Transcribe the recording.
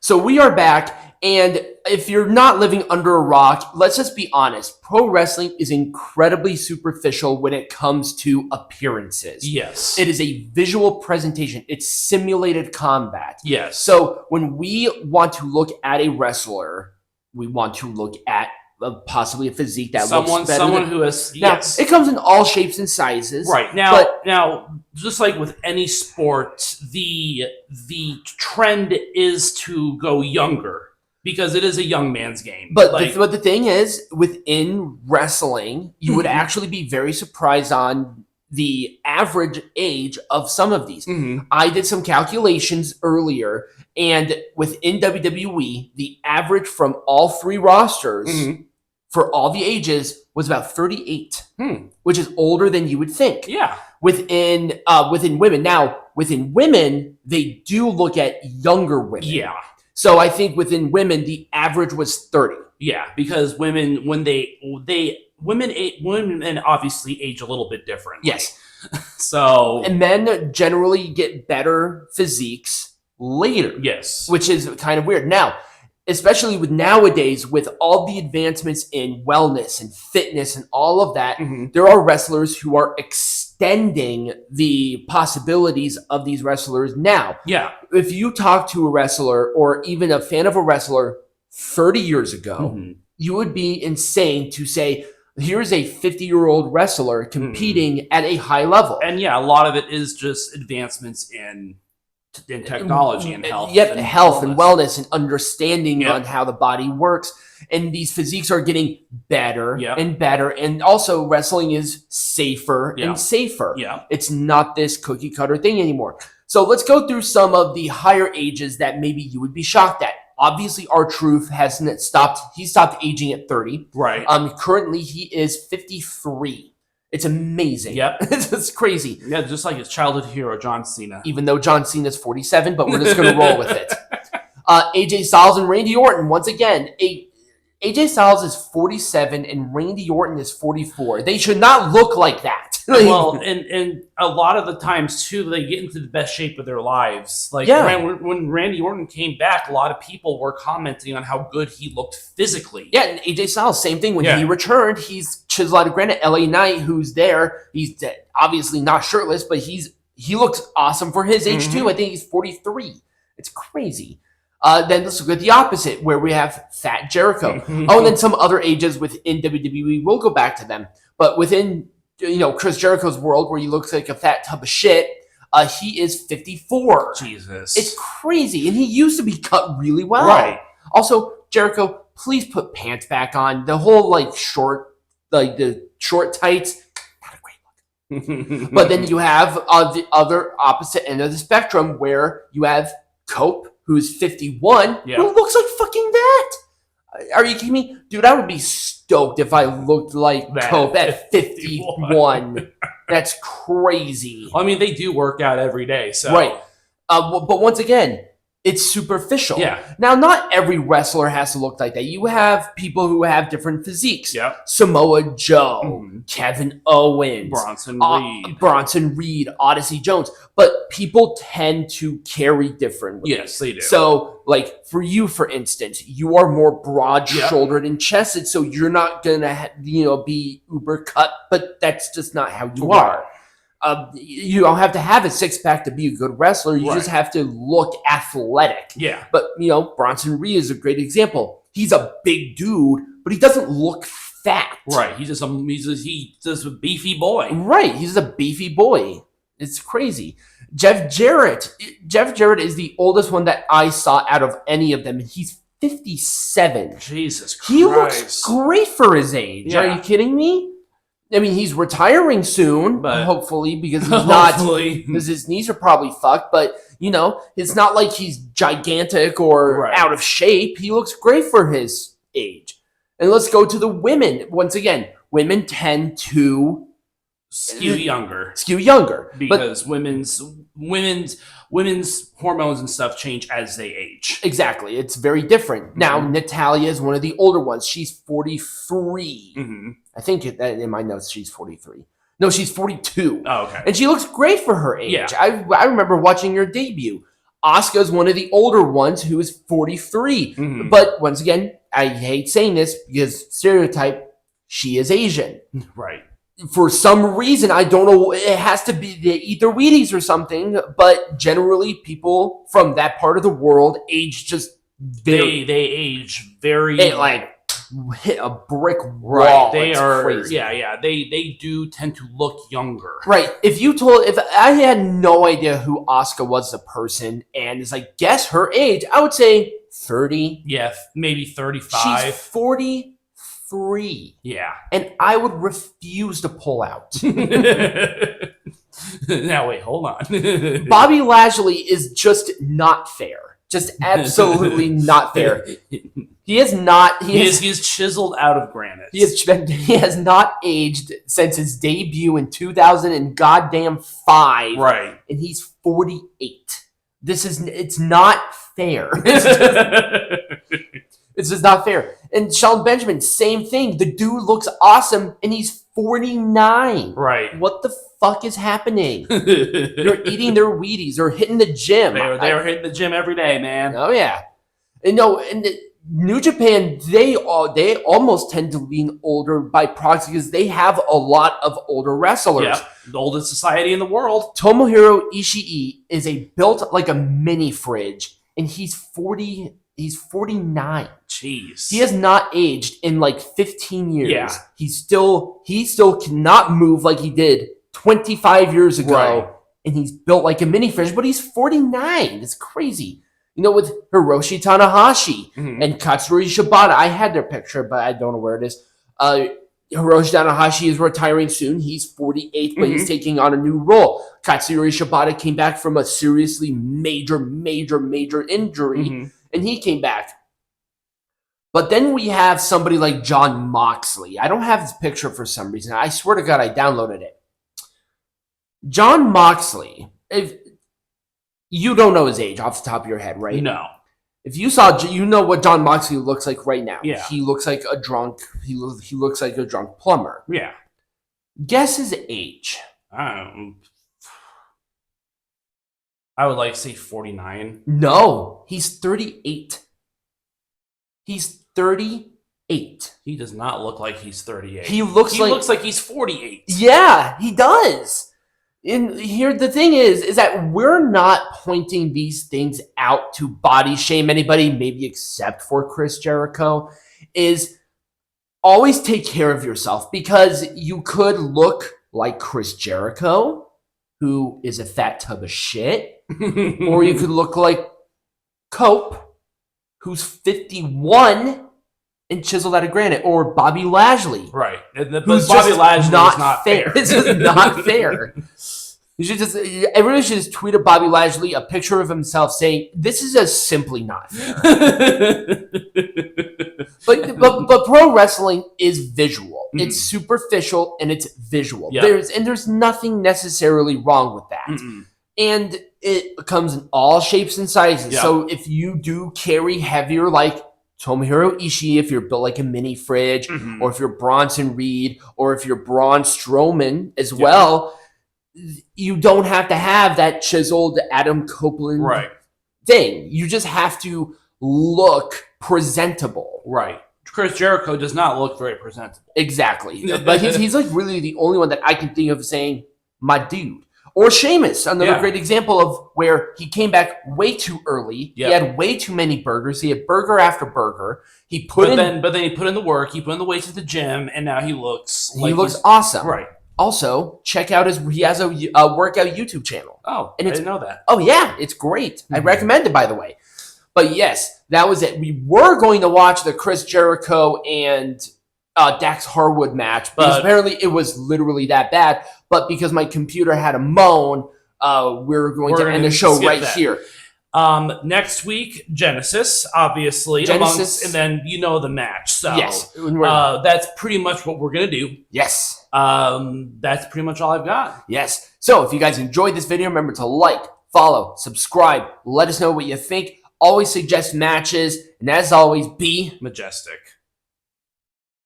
So we are back, and if you're not living under a rock, let's just be honest. Pro wrestling is incredibly superficial when it comes to appearances. Yes. It is a visual presentation. It's simulated combat. Yes. So when we want to look at a wrestler, we want to look at possibly a physique that looks better. Someone who has... Now, yes. it comes in all shapes and sizes. Right. Now, just like with any sport, the trend is to go younger because it is a young man's game. But the thing is, within wrestling, you would actually be very surprised on the average age of some of these. I did some calculations earlier, and within WWE, the average from all three rosters for all the ages was about 38, which is older than you would think. Yeah. Within women. Now, within women, they do look at younger women. Yeah. So I think within women, the average was 30. Yeah, because women, when women obviously age a little bit different. Yes. So... And men generally get better physiques later. Yes. Which is kind of weird. Now, especially with nowadays, with all the advancements in wellness and fitness and all of that, there are wrestlers who are extending the possibilities of these wrestlers now. Yeah. If you talk to a wrestler or even a fan of a wrestler 30 years ago, you would be insane to say, here's a 50-year-old wrestler competing at a high level. And yeah, a lot of it is just advancements in technology and health. Yep, health and wellness and understanding on how the body works. And these physiques are getting better and better. And also wrestling is safer and safer. Yeah. It's not this cookie cutter thing anymore. So let's go through some of the higher ages that maybe you would be shocked at. Obviously, R-Truth hasn't stopped. He stopped aging at 30. Right. Currently, he is 53. It's amazing. Yep. It's crazy. Yeah, just like his childhood hero, John Cena. Even though John Cena's 47, but we're just going to roll with it. AJ Styles and Randy Orton. Once again, AJ Styles is 47 and Randy Orton is 44. They should not look like that. Well, and a lot of the times, too, they get into the best shape of their lives. Like, when Randy Orton came back, a lot of people were commenting on how good he looked physically. Yeah, and AJ Styles, same thing. When he returned, he's chiseled out. Granted, LA Knight, who's there, he's obviously not shirtless, but he looks awesome for his age, too. I think he's 43. It's crazy. Then let's look at the opposite, where we have Fat Jericho. Oh, and then some other ages within WWE. We'll go back to them. But within, Chris Jericho's world, where he looks like a fat tub of shit, he is 54. Jesus. It's crazy. And he used to be cut really well. Right. Also, Jericho, please put pants back on. The whole, the short tights, not a great look. But then you have the other opposite end of the spectrum, where you have Cope, who's 51, who looks like fucking that. Are you kidding me? Dude, I would be stoked if I looked like Cope at 51. That's crazy. I mean, they do work out every day, so... Right. But once again, it's superficial. Yeah. Now, not every wrestler has to look like that. You have people who have different physiques. Yep. Samoa Joe, Kevin Owens, Bronson Reed, Odyssey Jones. But people tend to carry differently. Yes, they do. So, for you, for instance, you are more broad-shouldered and chested, so you're not going to, be uber cut, but that's just not how you are. You don't have to have a six-pack to be a good wrestler. You just have to look athletic. Yeah. But, Bronson Reed is a great example. He's a big dude, but he doesn't look fat. Right. He's just a beefy boy. Right. He's a beefy boy. It's crazy. Jeff Jarrett is the oldest one that I saw out of any of them. He's 57. Jesus Christ. He looks great for his age. Yeah. Are you kidding me? I mean, he's retiring soon, but hopefully, because he's not, because his knees are probably fucked. But it's not like he's gigantic or out of shape. He looks great for his age. And let's go to the women. Once again, women tend to skew younger but because women's hormones and stuff change as they age. Exactly. It's very different. Now, Natalia is one of the older ones. She's 43. I think in my notes she's 43. No, she's 42. Oh, okay. And she looks great for her age. Yeah. I remember watching her debut. Asuka's one of the older ones who is 43. Mhm. But once again, I hate saying this because stereotype, she is Asian. Right. For some reason, I don't know, it has to be they eat their Wheaties or something, but generally people from that part of the world age just very... They age very... It like hit a brick wall. Right. They it's are crazy. Yeah. They do tend to look younger. Right. If I had no idea who Asuka was as a person and it's like guess her age, I would say 30. Yeah, maybe 35. She's 43. Yeah. And I would refuse to pull out. Now wait, hold on. Bobby Lashley is just not fair. Just absolutely not fair. He is not. He is chiseled out of granite. He has not aged since his debut in 2005. Right. And he's 48. It's not fair. It's just not fair. And Shelton Benjamin, same thing. The dude looks awesome, and he's 49. Right. What the fuck is happening? They're eating their Wheaties. They're hitting the gym. They are hitting the gym every day, man. Oh, yeah. And New Japan, they almost tend to lean older by proxy because they have a lot of older wrestlers. Yeah, the oldest society in the world. Tomohiro Ishii is built like a mini fridge, and he's 40. He's 49. Jeez. He has not aged in like 15 years. Yeah. He still cannot move like he did 25 years ago. Right. And he's built like a mini fridge, but he's 49. It's crazy. With Hiroshi Tanahashi and Katsuyori Shibata. I had their picture, but I don't know where it is. Hiroshi Tanahashi is retiring soon. He's 48, but he's taking on a new role. Katsuyori Shibata came back from a seriously major injury. And he came back. But then we have somebody like Jon Moxley. I don't have this picture for some reason. I swear to God, I downloaded it. Jon Moxley, if you don't know his age off the top of your head, right? No. If you saw, you know what Jon Moxley looks like right now. Yeah. He looks like a drunk. He looks like a drunk plumber. Yeah. Guess his age. I would like to say 49. No, he's 38. He's 38. He does not look like he's 38. He looks like he's 48. Yeah, he does. And here the thing is that we're not pointing these things out to body shame anybody, maybe except for Chris Jericho, is always take care of yourself because you could look like Chris Jericho, who is a fat tub of shit. Or you could look like Cope, who's 51 and chiseled out of granite, or Bobby Lashley. Right. But Who's Bobby just Lashley not is not fair. It's just not fair. Everybody should just tweet at Bobby Lashley a picture of himself saying, "This is just simply not fair." but pro wrestling is visual. It's superficial and it's visual. Yep. There's nothing necessarily wrong with that. And it comes in all shapes and sizes. Yep. So if you do carry heavier, like Tomohiro Ishii, if you're built like a mini fridge, or if you're Bronson Reed, or if you're Braun Strowman as well, you don't have to have that chiseled Adam Copeland thing. You just have to look presentable. Right. Chris Jericho does not look very presentable. Exactly. But he's like really the only one that I can think of saying, my dude. Or Sheamus, another great example of where he came back way too early. He had way too many burgers. He had burger after burger. But then he put in the work. He put in the weight to the gym, and now he looks awesome. Right. Also, check out he has a workout YouTube channel. Oh, and I didn't know that. Oh yeah, it's great. I recommend it, by the way. But yes, that was it. We were going to watch the Chris Jericho and Dax Harwood match, because apparently it was literally that bad. But because my computer had a moan, we're going to end the show right here. Next week, Genesis, obviously. And then the match. So yes, that's pretty much what we're going to do. Yes. That's pretty much all I've got. Yes. So if you guys enjoyed this video, remember to like, follow, subscribe. Let us know what you think. Always suggest matches. And as always, be majestic.